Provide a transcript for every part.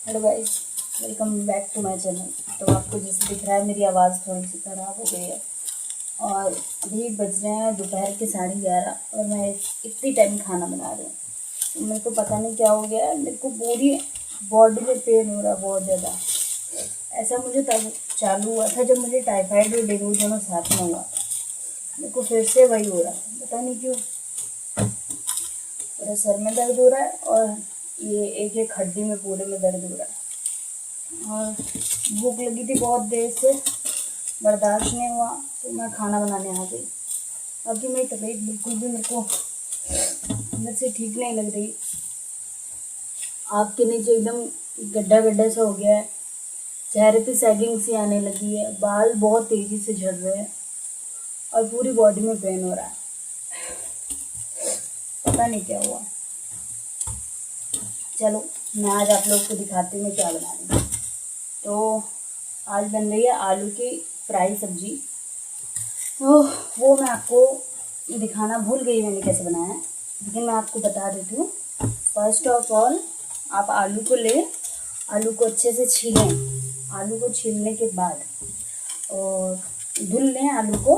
Hello guys, welcome back to my channel. तो आपको जैसे दिख रहा है मेरी आवाज़ थोड़ी सी ख़राब हो गई है और अभी बज रहे हैं दोपहर के 11:30 और मैं इतनी टाइम खाना बना रही हूँ। तो मेरे को पता नहीं क्या हो गया है, मेरे को पूरी बॉडी में पेन हो रहा है बहुत ज़्यादा। ऐसा मुझे तब चालू हुआ था जब मुझे टाइफाइड और डेंगू दोनों साथ में हुआ था। मेरे को फिर से वही हो रहा है, पता नहीं क्यों। मेरे सर में दर्द हो रहा है और ये एक एक हड्डी में पूरे में दर्द हो रहा है। और भूख लगी थी बहुत देर से, बर्दाश्त नहीं हुआ तो मैं खाना बनाने आ गई। अभी मेरी तबीयत बिल्कुल भी मेरे को अंदर से ठीक नहीं लग रही। आँख के नीचे एकदम गड्ढा गड्ढा सा हो गया है, चेहरे पे सैगिंग सी आने लगी है, बाल बहुत तेज़ी से झड़ रहे हैं और पूरी बॉडी में पेन हो रहा है। पता नहीं क्या हुआ। चलो मैं आज आप लोग को दिखाती हूँ मैं क्या बना रही हूँ। तो आज बन रही है आलू की फ्राई सब्जी। तो वो मैं आपको दिखाना भूल गई मैंने कैसे बनाया है, लेकिन मैं आपको बता देती हूँ। फर्स्ट ऑफ ऑल आप आलू को लें, आलू को अच्छे से छीलें। आलू को छीलने के बाद और धुल लें आलू को,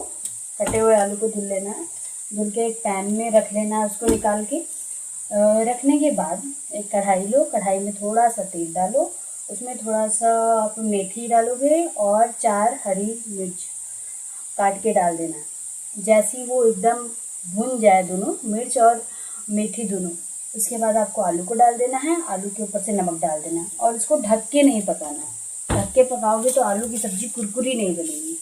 कटे हुए आलू को धुल लेना है। धुल के एक पैन में रख लेना है उसको निकाल के। रखने के बाद एक कढ़ाई लो, कढ़ाई में थोड़ा सा तेल डालो, उसमें थोड़ा सा आप मेथी डालोगे और 4 हरी मिर्च काट के डाल देना। जैसे ही वो एकदम भुन जाए दोनों मिर्च और मेथी दोनों, उसके बाद आपको आलू को डाल देना है। आलू के ऊपर से नमक डाल देना है और इसको ढक के नहीं पकाना है। ढक के पकाओगे तो आलू की सब्ज़ी कुरकुरी नहीं बनेगी,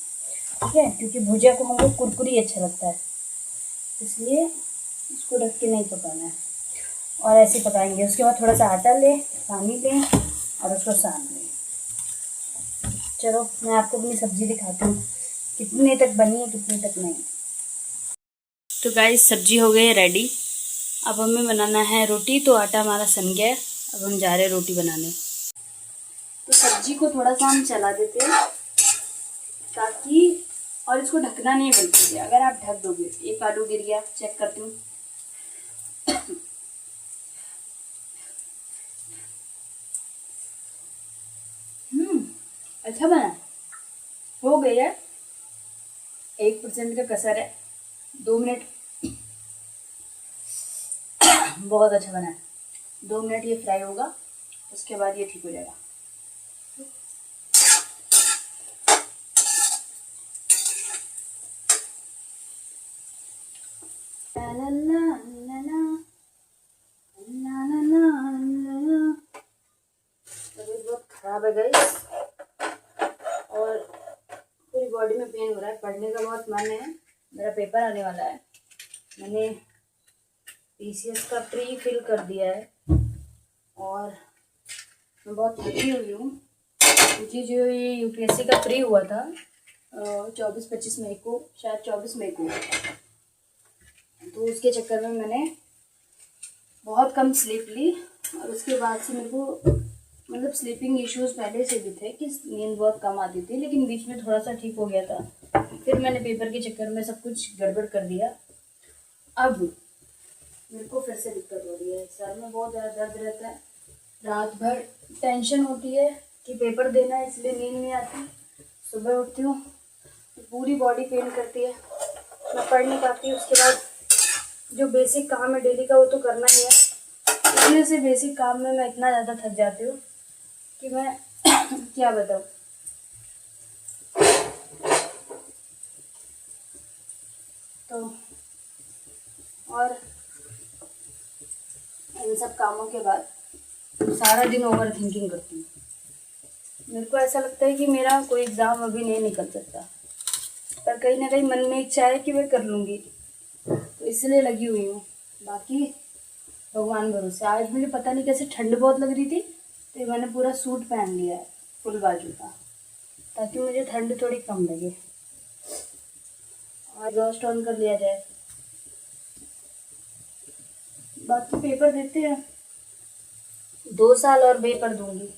ठीक है, क्योंकि भुजिया को हमको कुरकुरी अच्छा लगता है, इसलिए इसको ढक के नहीं पकाना है। और ऐसे पकाएंगे। उसके बाद थोड़ा सा आटा लें, पानी लें और उसको सान लें। चलो मैं आपको अपनी सब्ज़ी दिखाती हूँ कितने तक बनी है कितने तक नहीं। तो गाइस सब्जी हो गई है रेडी। अब हमें बनाना है रोटी। तो आटा हमारा सन गया है, अब हम जा रहे हैं रोटी बनाने। तो सब्जी को थोड़ा सा हम चला देते हैं ताकि, और इसको ढकना नहीं है बिल्कुल। अगर आप ढक दोगे, एक आलू गिर गया, चेक करती हूँ। अच्छा बना, हो गई है। 1% का कसर है, 2 मिनट। बहुत अच्छा बना है। 2 मिनट ये फ्राई होगा, उसके बाद ये ठीक हो जाएगा। तबीयत बहुत खराब है गाइस और पूरी बॉडी में पेन हो रहा है। पढ़ने का बहुत मन है, मेरा पेपर आने वाला है। मैंने पीसीएस का प्री फिल कर दिया है और मैं बहुत थकी हुई हूँ, क्योंकि जो ये यूपीएससी का प्री हुआ था 24-25 मई को, शायद 24 मई को, तो उसके चक्कर में मैंने बहुत कम स्लीप ली। और उसके बाद से मेरे को मतलब स्लीपिंग इश्यूज पहले से भी थे कि नींद बहुत कम आती थी, लेकिन बीच में थोड़ा सा ठीक हो गया था। फिर मैंने पेपर के चक्कर में सब कुछ गड़बड़ कर दिया। अब मेरे को फिर से दिक्कत हो रही है, सर में बहुत ज़्यादा दर्द रहता है, रात भर टेंशन होती है कि पेपर देना है, इसलिए नींद नहीं आती। सुबह उठती हूँ तो पूरी बॉडी पेन करती है, मैं पढ़ नहीं पाती। उसके बाद जो बेसिक काम है डेली का वो तो करना ही है, इसलिए से बेसिक काम में मैं इतना ज़्यादा थक जाती हूँ कि मैं क्या बताऊँ। तो और इन सब कामों के बाद सारा दिन ओवर थिंकिंग करती हूँ। मेरे को ऐसा लगता है कि मेरा कोई एग्ज़ाम अभी नहीं निकल सकता, पर कहीं ना कहीं मन में इच्छा है कि मैं कर लूँगी, तो इसलिए लगी हुई हूँ। बाकी भगवान भरोसे। आज मुझे पता नहीं कैसे ठंड बहुत लग रही थी, तो मैंने पूरा सूट पहन लिया है फुल बाजू का, ताकि मुझे ठंड थोड़ी कम लगे। और एग्जॉस्ट ऑन कर लिया जाए। बाकी पेपर देते हैं, 2 साल और पेपर दूंगी।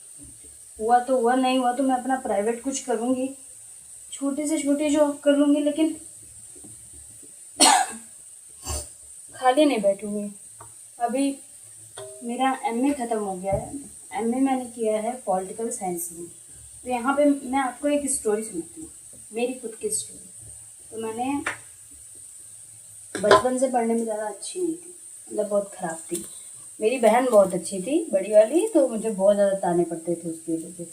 हुआ तो हुआ, नहीं हुआ तो मैं अपना प्राइवेट कुछ करूँगी, छोटी से छोटी जॉब कर लूँगी, लेकिन खाली नहीं बैठूँगी। अभी मेरा एमए ख़त्म हो गया है, एमए मैंने किया है पॉलिटिकल साइंस में। तो यहाँ पे मैं आपको एक स्टोरी सुनाती हूँ, मेरी खुद की स्टोरी। तो मैंने बचपन से पढ़ने में ज़्यादा अच्छी नहीं थी, मतलब बहुत ख़राब थी। मेरी बहन बहुत अच्छी थी, बड़ी वाली, तो मुझे बहुत ज़्यादा ताने पड़ते थे उसकी वजह से।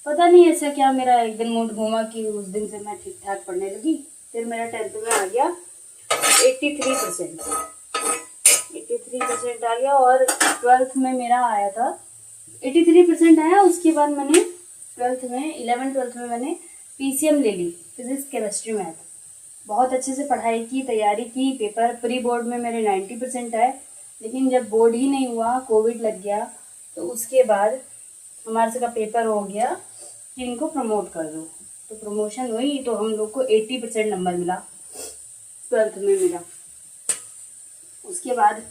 पता नहीं ऐसा क्या मेरा एक दिन मूड घूमा कि उस दिन से मैं ठीक ठाक पढ़ने लगी। फिर मेरा 10th में आ गया 83%। 83% आ गया और 12th में मेरा आया था 83% आया। उसके बाद मैंने 12th में 11th-12th में मैंने PCM ले ली, फिजिक्स केमिस्ट्री मैथ। बहुत अच्छे से पढ़ाई की, तैयारी की, पेपर प्री बोर्ड में मेरे 90% आए। लेकिन जब बोर्ड ही नहीं हुआ, कोविड लग गया, तो उसके बाद हमारे से का पेपर हो गया कि इनको प्रमोट कर दो। तो प्रमोशन हुई तो हम लोग को 80% नंबर मिला, 12th में मिला। उसके बाद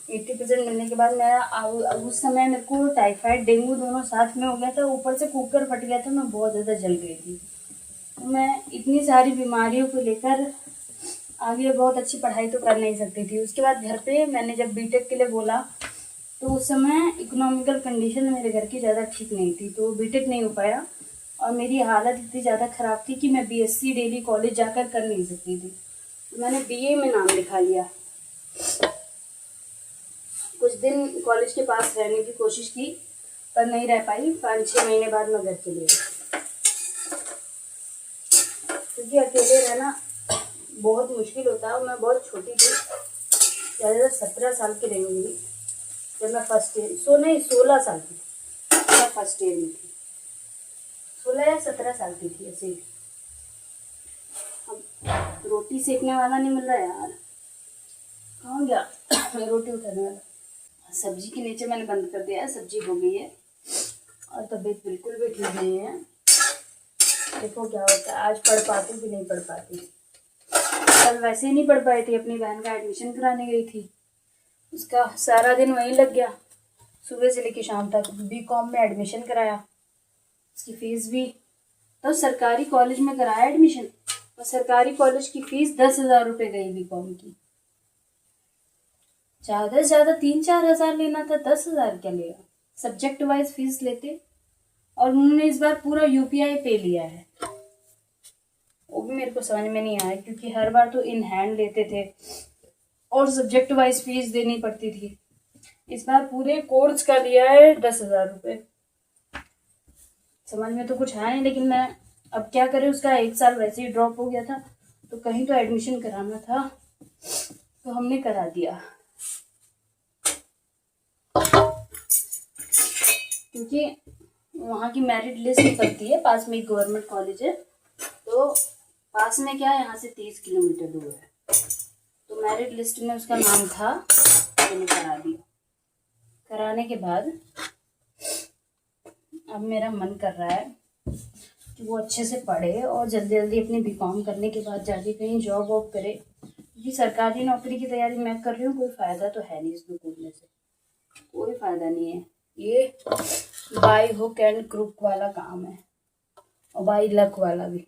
80% मिलने के बाद मेरा उस समय मेरे को टाइफाइड डेंगू दोनों साथ में हो गया था, ऊपर से कुकर फट गया था, मैं बहुत ज़्यादा जल गई थी। तो मैं इतनी सारी बीमारियों को लेकर आगे बहुत अच्छी पढ़ाई तो कर नहीं सकती थी। उसके बाद घर पे मैंने जब बीटेक के लिए बोला तो उस समय इकोनॉमिकल कंडीशन मेरे घर की ज़्यादा ठीक नहीं थी, तो बीटेक नहीं हो पाया। और मेरी हालत इतनी ज़्यादा ख़राब थी कि मैं BSc डेली कॉलेज जाकर कर नहीं सकती थी। तो मैंने BA में नाम लिखा लिया। कुछ दिन कॉलेज के पास रहने की कोशिश की पर नहीं रह पाई। 5-6 महीने बाद मैं घर चली गई, क्योंकि अकेले रहना बहुत मुश्किल होता है। और मैं बहुत छोटी थी, ज़्यादा 17 साल की रही होंगी जब मैं फर्स्ट ईयर, 16 साल की मैं फर्स्ट ईयर में थी। 16 या 17 साल की थी ऐसे ही। अब रोटी सेकने वाला नहीं मिल रहा यार, कहाँ गया रोटी उठाने वाला। सब्जी के नीचे मैंने बंद कर दिया है, सब्जी हो गई है और तबीयत बिल्कुल भी ठीक नहीं है। देखो क्या होता है, आज पढ़ पाती कि नहीं पढ़ पाती। कल वैसे ही नहीं पढ़ पाई थी, अपनी बहन का एडमिशन कराने गई थी, उसका सारा दिन वहीं लग गया, सुबह से लेकर शाम तक। BCom में एडमिशन कराया, उसकी फीस भी, तो सरकारी कॉलेज में कराया एडमिशन, और सरकारी कॉलेज की फीस 10,000 रुपये गई BCom की। ज़्यादा से ज़्यादा 3-4 हज़ार लेना था, 10,000 क्या लेगा। सब्जेक्ट वाइज फीस लेते, और उन्होंने इस बार पूरा UPI पे लिया है। वो भी मेरे को समझ में नहीं आया, क्योंकि हर बार तो इन हैंड लेते थे और सब्जेक्ट वाइज फीस देनी पड़ती थी। इस बार पूरे कोर्स का लिया है 10,000 रुपये। समझ में तो कुछ आया नहीं, लेकिन मैं अब क्या करें, उसका 1 साल वैसे ही ड्रॉप हो गया था, तो कहीं तो एडमिशन कराना था, तो हमने करा दिया। क्योंकि वहाँ की मेरिट लिस्ट निकलती है, पास में एक गवर्नमेंट कॉलेज है, तो पास में क्या है, यहाँ से 30 किलोमीटर दूर है, तो मेरिट लिस्ट में उसका नाम था, मैंने करा दिया। कराने के बाद अब मेरा मन कर रहा है कि वो अच्छे से पढ़े और जल्दी जल्दी अपनी BCom करने के बाद जाके कहीं जॉब वॉब करे, क्योंकि सरकारी नौकरी की तैयारी मैं कर रही हूँ, कोई फ़ायदा तो है नहीं इसमें कूदने से, कोई फ़ायदा नहीं है। ये बाय हुक एंड क्रुक वाला काम है, और बाय लक वाला भी।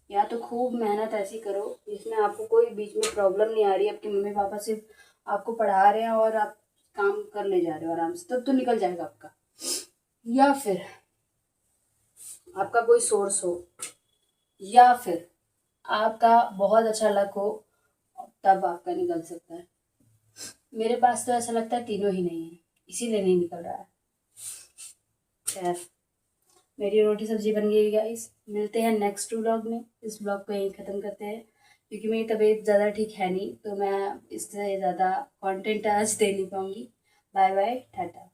या तो खूब मेहनत ऐसी करो जिसमें आपको कोई बीच में प्रॉब्लम नहीं आ रही, आपके मम्मी पापा सिर्फ आपको पढ़ा रहे हैं और आप काम कर ले जा रहे हो आराम से, तब तो निकल जाएगा आपका। या फिर आपका कोई सोर्स हो, या फिर आपका बहुत अच्छा लक हो, तब आपका निकल सकता है। मेरे पास तो ऐसा लगता है तीनों ही नहीं है, इसीलिए नहीं निकल रहा है। खैर, मेरी रोटी सब्जी बन गई गाइस, मिलते हैं नेक्स्ट व्लॉग में। इस व्लॉग को यहीं ख़त्म करते हैं, क्योंकि मेरी तबीयत ज़्यादा ठीक है नहीं, तो मैं इससे ज़्यादा कंटेंट आज दे नहीं पाऊँगी। Bye bye, Tata.